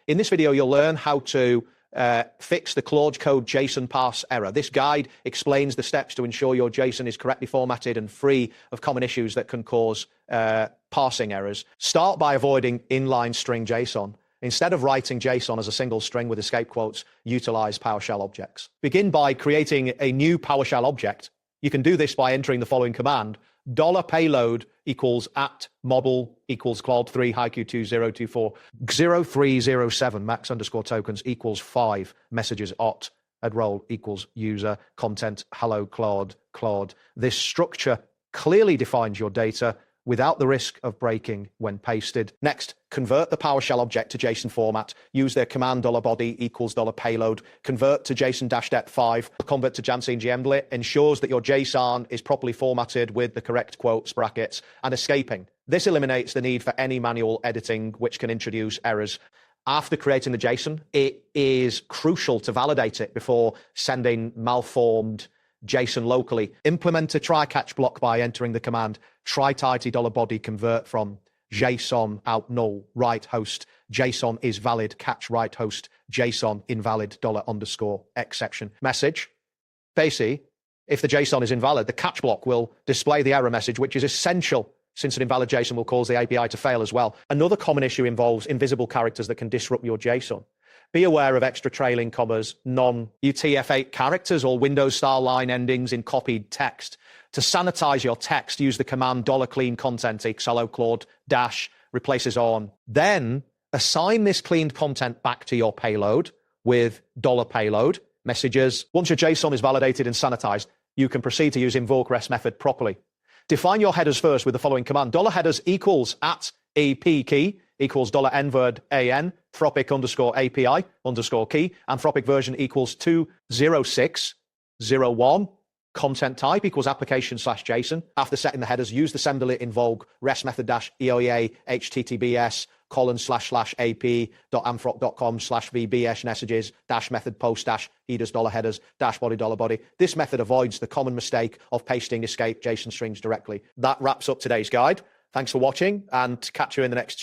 In this video, you'll learn how to fix the Claude Code JSON parse error. This guide explains the steps to ensure your JSON is correctly formatted and free of common issues that can cause parsing errors. Start by avoiding inline string JSON. Instead of writing JSON as a single string with escape quotes, utilize PowerShell objects. Begin by creating a new PowerShell object. You can do this by entering the following command: $payload equals @model equals Claude3 HiQ2024 0307 max underscore tokens equals 5 messages at role equals user content hello Claude. This structure clearly defines your data without the risk of breaking when pasted. Next, convert the PowerShell object to JSON format. Use the command $body equals $payload. Convert to JSON-det5. Convert to Janssen GMDLit ensures that your JSON is properly formatted with the correct quotes, brackets, and escaping. This eliminates the need for any manual editing, which can introduce errors. After creating the JSON, it is crucial to validate it before sending malformed JSON locally. Implement a try-catch block by entering the command try-tidy $body convert from JSON out null right host JSON is valid catch right host JSON invalid $_exception message. Basically, if the JSON is invalid, the catch block will display the error message, which is essential since an invalid JSON will cause the API to fail as well. Another common issue involves invisible characters that can disrupt your JSON. Be aware of extra trailing commas, non-UTF-8 characters, or Windows-style line endings in copied text. To sanitize your text, use the command $clean content equals hello Claude dash replaces on. Then assign this cleaned content back to your payload with $payload messages. Once your JSON is validated and sanitized, you can proceed to use invoke REST method properly. Define your headers first with the following command: $headers equals @AP key equals $nverd an Anthropic underscore API underscore key Anthropic version equals 20601 content type equals application/JSON. After setting the headers, use the assembly invoke REST method -EOEA HTTPS /AP.anthrop.com/VBS messages -method post -headers $headers $body. This method avoids the common mistake of pasting escape JSON strings directly. That wraps up today's guide. Thanks for watching, and catch you in the next